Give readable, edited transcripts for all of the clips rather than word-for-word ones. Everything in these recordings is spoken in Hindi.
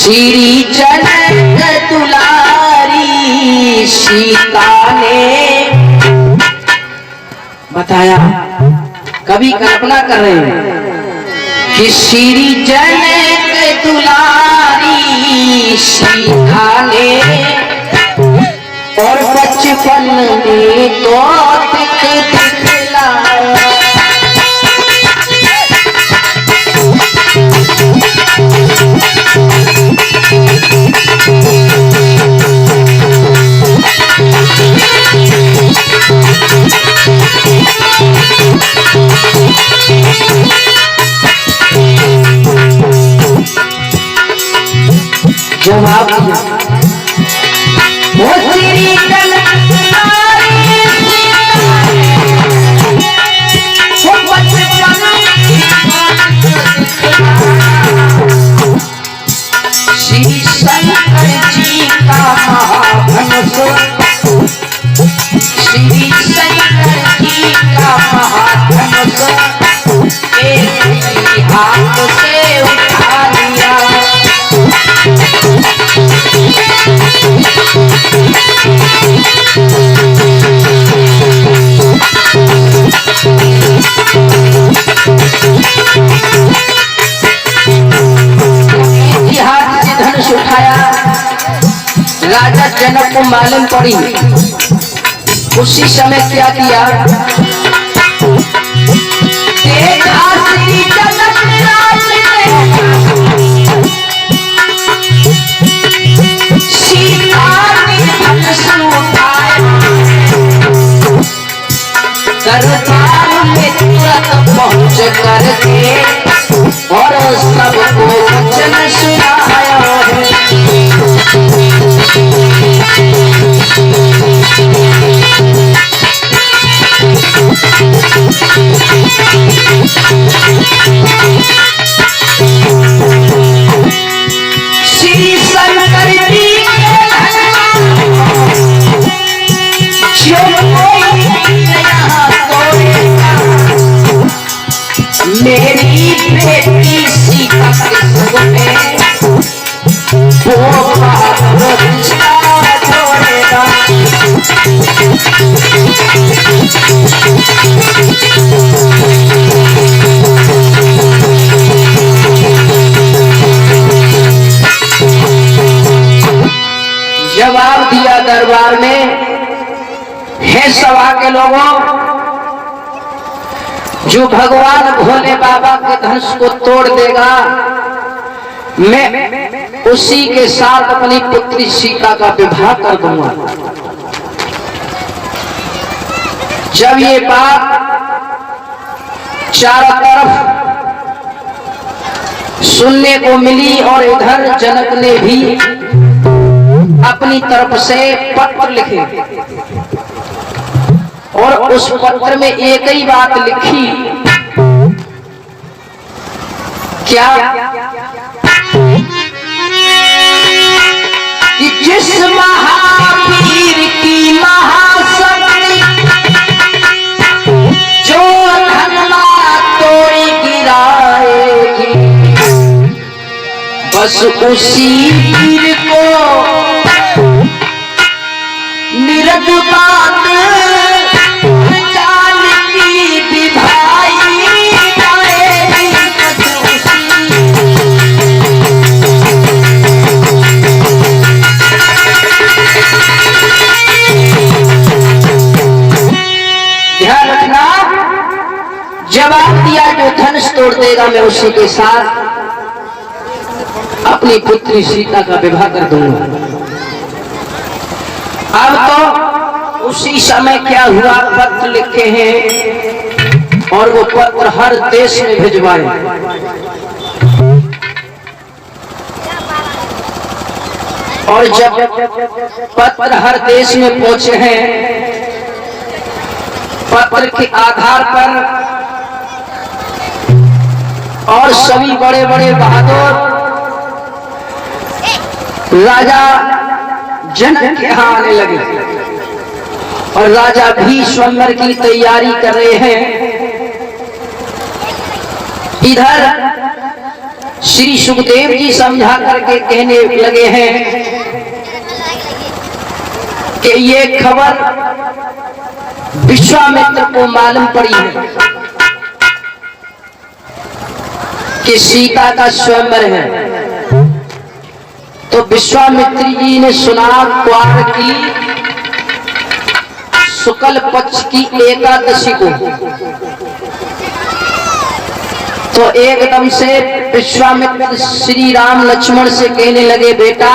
श्री जनक दुलारी सीता ने बताया। कवि कल्पना कर रहे हैं कि श्री जनक दुलारी सीता ने और बचपन में तो दिखलाया। जवाब वो श्री जनक दुलारी वो बचपन श्री शंकर जी का महाधनुष, श्री शंकर जी का महाधनुष एक हाथ से उठा लिया। हाथ से धनुष उठाया। राजा जनक को मालूम पड़ी। उसी समय क्या किया, दरबार में तुरंत पहुंच करके और सबको वचन सुनाया है। श्री शंकर जी मेरी बेटी सीता के सुख में वो रिश्ता जोड़ेगा। जवाब दिया दरबार में, हे सभा के लोगों, जो भगवान भोले बाबा के धनुष को तोड़ देगा, मैं उसी के साथ अपनी पुत्री सीता का विवाह कर दूंगा। जब ये बात चारों तरफ सुनने को मिली और इधर जनक ने भी अपनी तरफ से पत्र लिखे और उस पत्र में एक ही बात लिखी, क्या कि जिस महावीर की महाशक्ति जो धनमा तोड़ी गिराएगी, बस उसी वीर को निरत बात जवाब दिया, जो धनुष तोड़ देगा मैं उसी के साथ अपनी पुत्री सीता का विवाह कर दूंगा। अब तो उसी समय क्या हुआ, पत्र लिखे हैं और वो पत्र हर देश में भिजवाए। और जब पत्र हर देश में पहुंचे हैं, पत्र के आधार पर और सभी बड़े बड़े बहादुर राजा जनक के यहाँ आने लगे और राजा भी स्वयंवर की तैयारी कर रहे हैं। इधर श्री सुखदेव जी समझा करके कहने लगे हैं कि ये खबर विश्वामित्र को मालूम पड़ी है कि सीता का स्वयंवर है। तो विश्वामित्र जी ने सुना क्वार की शुक्ल पक्ष की एकादशी को, तो एकदम से विश्वामित्र श्री राम लक्ष्मण से कहने लगे, बेटा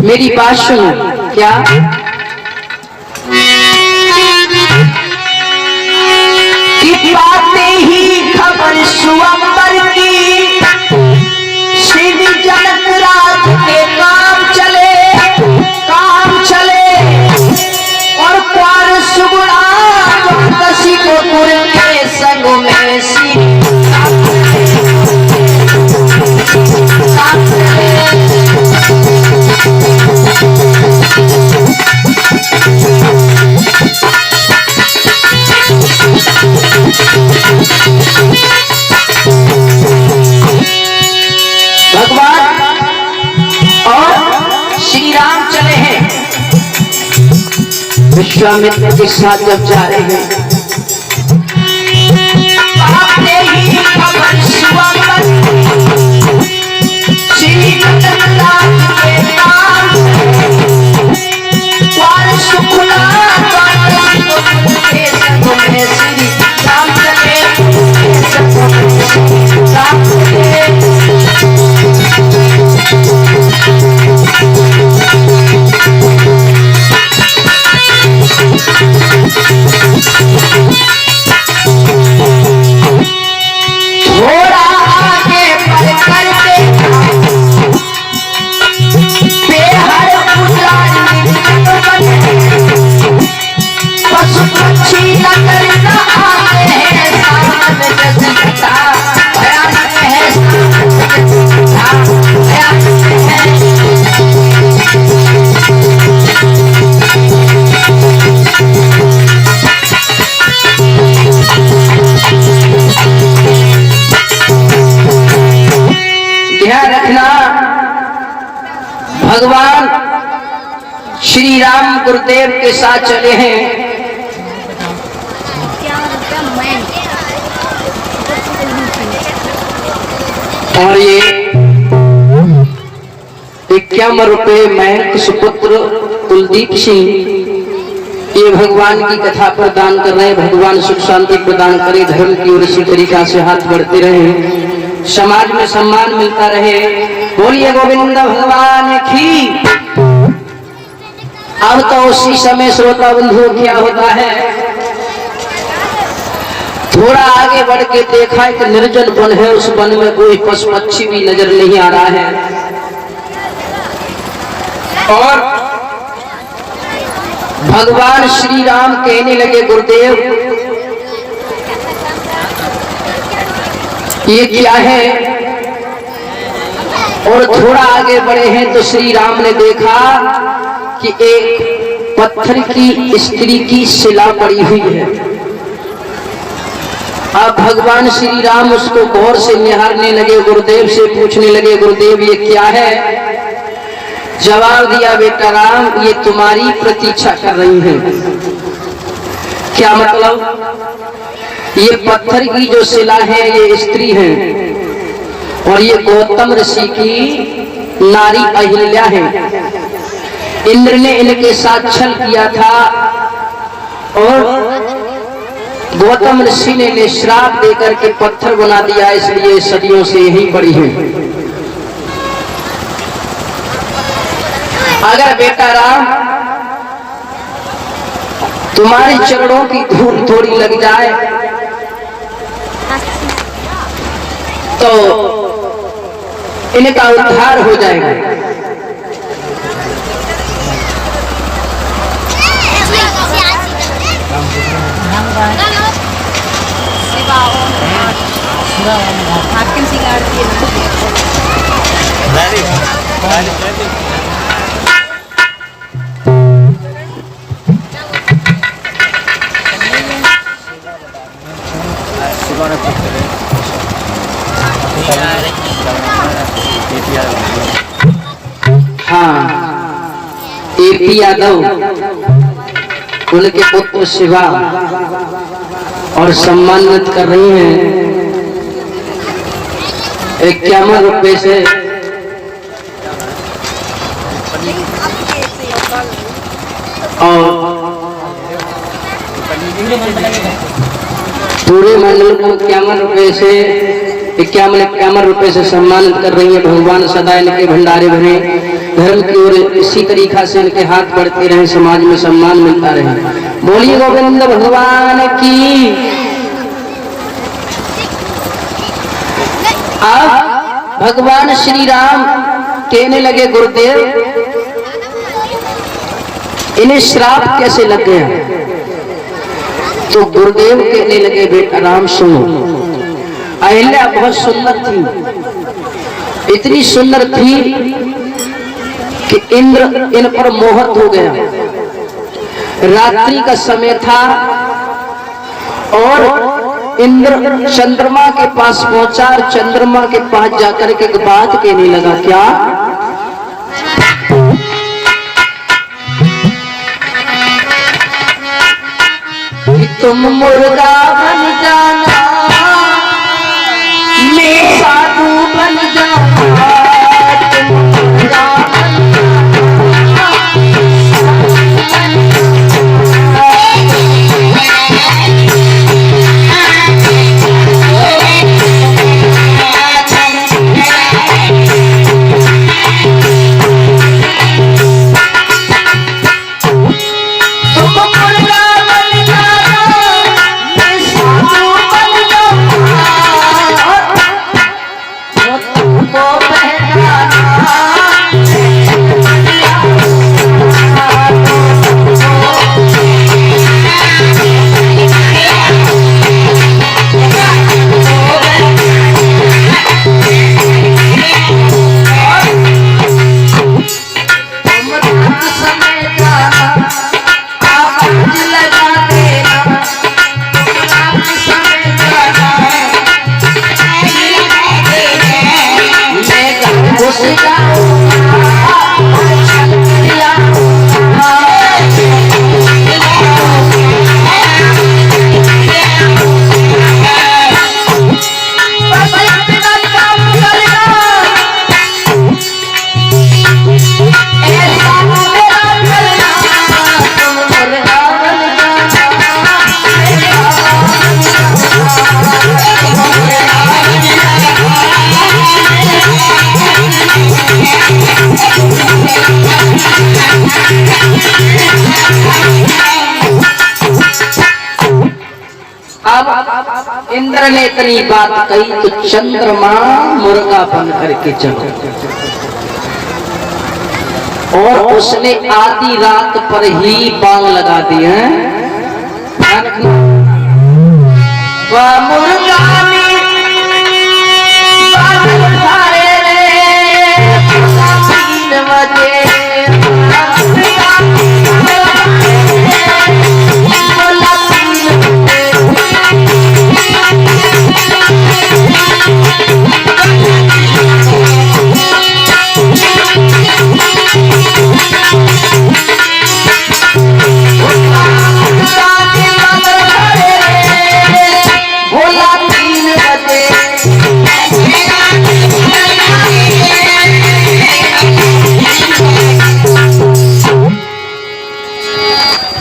मेरी बात सुनो। क्या? कि बातें ही खबर स्वयंवर की, श्री जनक राज के काम चले और क्वार सुगुणा द्वादशी को गुर के संग में भगवान और श्री राम चले हैं। विश्वामित्र के साथ जब जा रहे हैं, आपने ही खबर स्वयंवर श्री जनक राज के काम, क्वार शुक्ला द्वादशी को गुर के संग में श्री राम चले, राम चले। थोड़ा आगे बढ़ करके बेहद पुजारी पशु पक्षी नगर न आते हैं, सावन जसता भयानक है, भयानक है। ध्यान रखना, भगवान श्री राम गुरुदेव के साथ चले हैं। और ये 51 रुपये मैं सुपुत्र कुलदीप सिंह ये भगवान की कथा प्रदान कर रहे हैं। भगवान सुख शांति प्रदान करे, धर्म की ओर इसी तरीका से हाथ बढ़ते रहे, समाज में सम्मान मिलता रहे। बोलिए गोविंद भगवान की। अब तो उसी समय श्रोता बंधु क्या होता है, थोड़ा आगे बढ़ के देखा एक निर्जन वन है, उस वन में कोई पशु पक्षी भी नजर नहीं आ रहा है। और भगवान श्री राम कहने लगे, गुरुदेव ये क्या है? और थोड़ा आगे बढ़े हैं तो श्री राम ने देखा कि एक पत्थर की स्त्री की शिला पड़ी हुई है। अब भगवान श्री राम उसको गौर से निहारने लगे, गुरुदेव से पूछने लगे, गुरुदेव ये क्या है? जवाब दिया, बेटा राम ये तुम्हारी प्रतीक्षा कर रही है। क्या मतलब? ये पत्थर की जो शिला है ये स्त्री है और ये गौतम ऋषि की नारी अहिल्या है। इंद्र ने इनके साथ छल किया था और गौतम ऋषि ने श्राप देकर के पत्थर बना दिया, इसलिए सदियों से यही पड़ी है। अगर बेटा राम तुम्हारे चरणों की धूल थोड़ी लग जाए तो इनका उद्धार हो जाएगा। केपी यादव उनके पुत्र शिवा और सम्मानित कर रही हैं 51 रुपए से। और पूरे मंडल को 51 रुपए से 51 रुपए से सम्मानित कर रही है। भगवान सदा इनके भंडारे भरे, धर्म की ओर इसी तरीका से इनके हाथ बढ़ते रहे, समाज में सम्मान मिलता रहे। बोलिए गोविंद भगवान की। अब भगवान श्री राम कहने लगे गुरुदेव इन्हें श्राप कैसे लग गया? तो गुरुदेव कहने लगे बेटा राम सुनो, अहिल्या बहुत सुंदर थी, इतनी सुंदर थी कि इंद्र इन पर मोहित हो गया। रात्रि का समय था और इंद्र चंद्रमा के पास पहुंचा और चंद्रमा के पास जाकर के एक बात कहने लगा, क्या? कि तुम मुर्गा बन जाना, मैं साधु बन जाऊंगा, तुम मुर्गा बन इंद्र ने इतनी बात कही तो चंद्रमा मुर्गा बन करके चलो, और उसने आधी रात पर ही बाण लगा दिए हैं। वह मुर्गा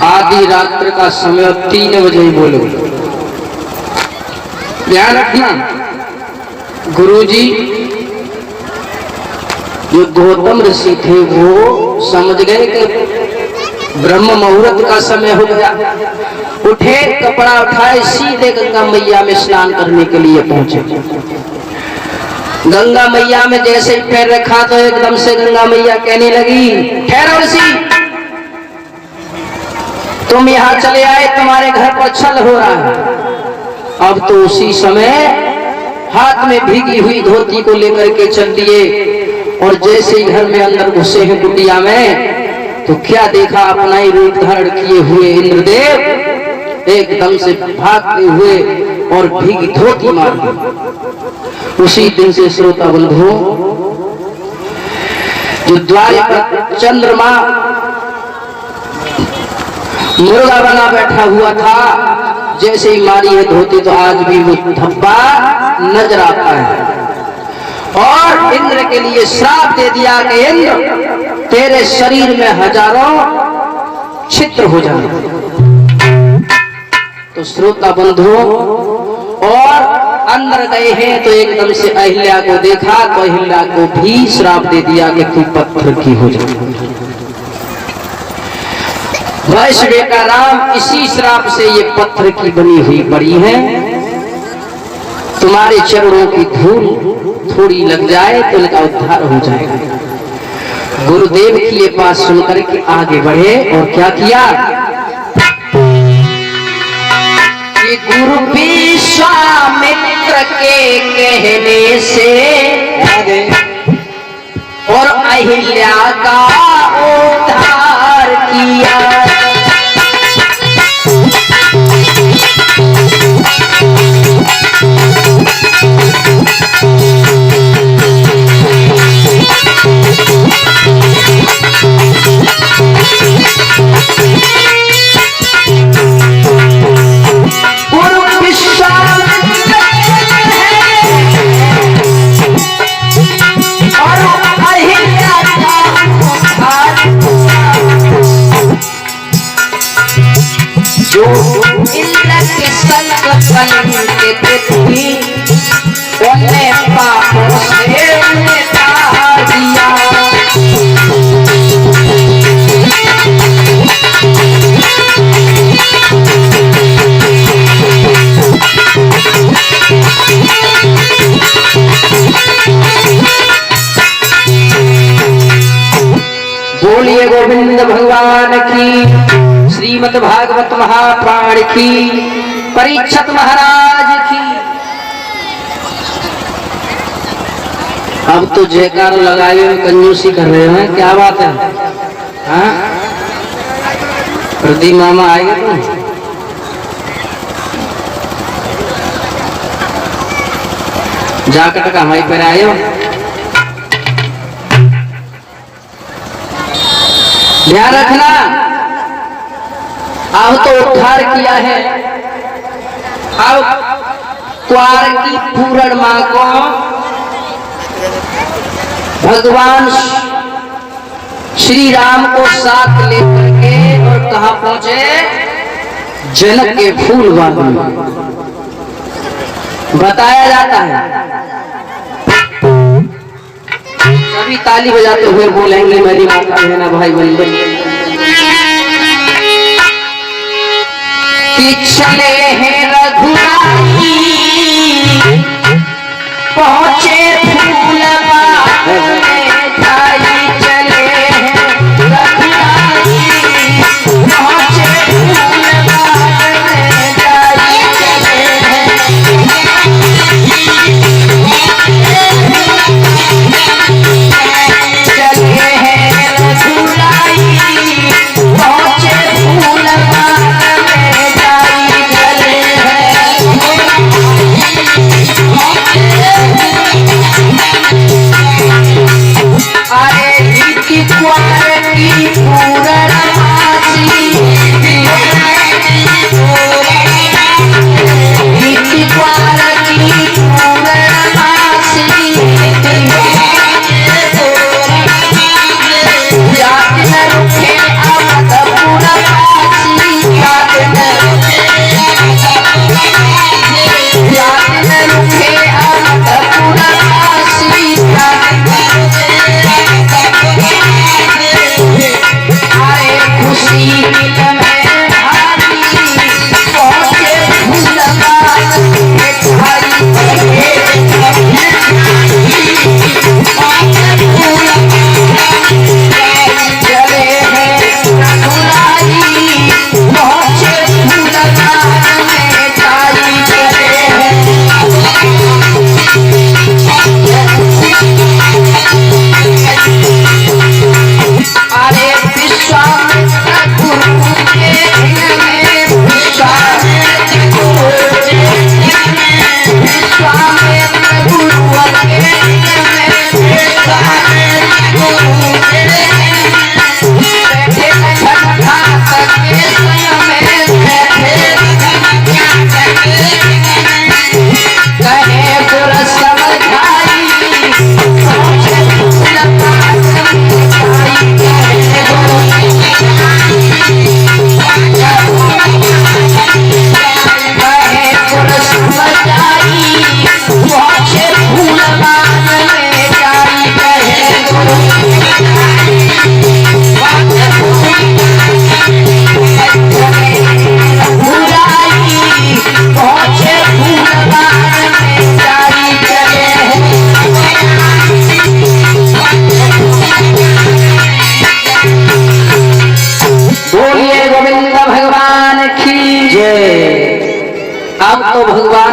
आधी रात्र का समय 3 बजे ही बोलो। ध्यान रखना, गुरुजी जो गौतम ऋषि थे वो समझ गए कि ब्रह्म मुहूर्त का समय हो गया। उठे, कपड़ा उठाए, सीधे गंगा मैया में स्नान करने के लिए पहुंचे। गंगा मैया में जैसे ही पैर रखा तो एकदम से गंगा मैया कहने लगी, ठहरो ऋषि, तुम यहाँ चले आए, तुम्हारे घर पर छल हो रहा है। अब तो उसी समय हाथ में भीगी हुई धोती को लेकर के चल दिए और जैसे ही घर में अंदर घुसे हैं कुटिया में तो क्या देखा, अपना ही रूप धारण किए हुए इंद्रदेव एकदम से भागते हुए और भीगी धोती मार दी। उसी दिन से श्रोता बंधुओं जो द्वार पर चंद्रमा मुर्गा बना बैठा हुआ था। जैसे ही मारी है धोती तो आज भी वो धब्बा नजर आता है। और इंद्र के लिए श्राप दे दिया कि इंद्र तेरे शरीर में हजारों छिद्र हो जाए। तो श्रोता बंधुओं और अंदर गए हैं तो एकदम से अहिल्या को देखा तो अहिल्या को भी श्राप दे दिया कि तू पत्थर की हो जाए। वैश्य का राम इसी श्राप से ये पत्थर की बनी हुई पड़ी है। तुम्हारे चरणों की धूल थोड़ी लग जाए तो इनका उद्धार हो जाएगा। गुरुदेव की ये बात सुनकर के आगे बढ़े और क्या किया कि गुरु विश्वामित्र के कहने से और अहिल्या का उद्धार किया। जो इंद्र के संग के पृथ्वी उन्हें पापों से उन्हें तार दिया। बोलिए गोविंद भगवान की, श्रीमद् भागवत महापुराण की, परीक्षित महाराज की। अब तो जयकार लगाए हुए कंजूसी कर रहे हैं, क्या बात है? हाँ, प्रदीप मामा आएंगे तुम? जाकर हमारी पर आए हो, ध्यान रखना। अब तो उद्धार किया है, अब क्वार की पूर्ण मां को भगवान श्री राम को साथ लेकर के और कहां पहुंचे? जनक के फूल बाग में। बताया जाता है, सभी ताली बजाते हुए बोलेंगे मेरी माता बहना भाई बंधु कि चले हैं रघुराई पहुंचे फूल बाग में जाई। चले हैं रघुराई पहुंचे फूल बाग में जाई। चले हैं रघुराई पहुंचे फूल बाग में जाई। चले हैं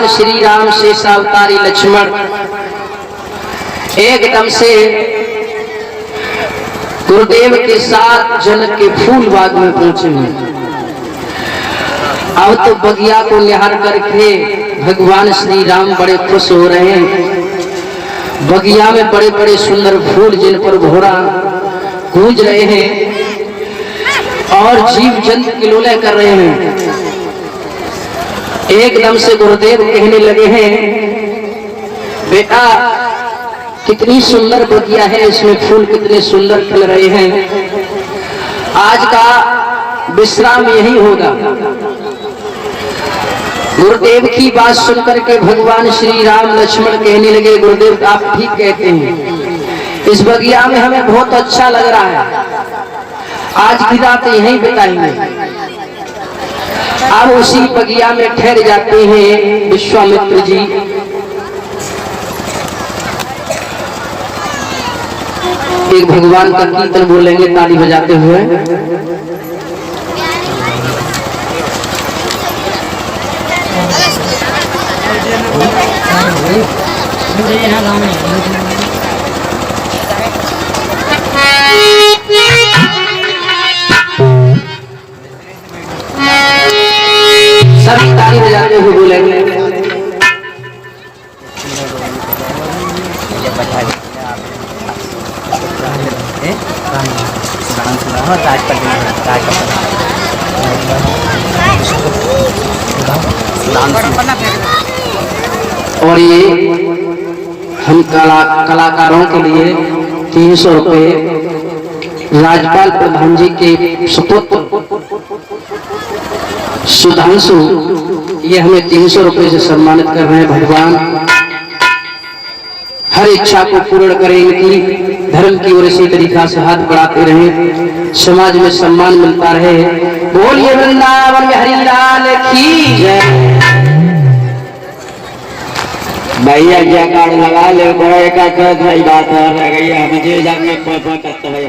भगवान श्री राम शेषावतारी लक्ष्मण एकदम से गुरुदेव के साथ जनक के फूल बाग में पहुंचे हैं। अब तो बगिया को निहार करके भगवान श्री राम बड़े खुश हो रहे हैं। बगिया में बड़े बड़े सुंदर फूल जिन पर घोड़ा गूंज रहे हैं और जीव जंतु किलोले कर रहे हैं। एकदम से गुरुदेव कहने लगे हैं, बेटा कितनी सुंदर बगिया है, इसमें फूल कितने सुंदर खिल रहे हैं, आज का विश्राम यही होगा। गुरुदेव की बात सुनकर के भगवान श्री राम लक्ष्मण कहने लगे, गुरुदेव आप ठीक कहते हैं, इस बगिया में हमें बहुत अच्छा लग रहा है, आज की रात यहीं बिताएंगे। अब उसी बगिया में ठहर जाते हैं विश्वामित्र जी। एक भगवान का कीर्तन बोलेंगे ताली बजाते हुए। सभी ताली बजाते हुए बोलेंगे। और ये हम कलाकारों के लिए 300 रुपए राज्यपाल प्रधान जी के सुपुत्र सुधांशु, ये हमें 300 रुपए से सम्मानित कर रहे हैं। भगवान हर इच्छा को पूर्ण करें, इनकी धर्म की ओर इसी तरीका से हाथ बढ़ाते रहे, समाज में सम्मान मिलता रहे। बोलिए वृंदावन हरिलाल की जय। भैया जयकार लगा ले, बड़े का बात रह गई है, मुझे जाके करते हुए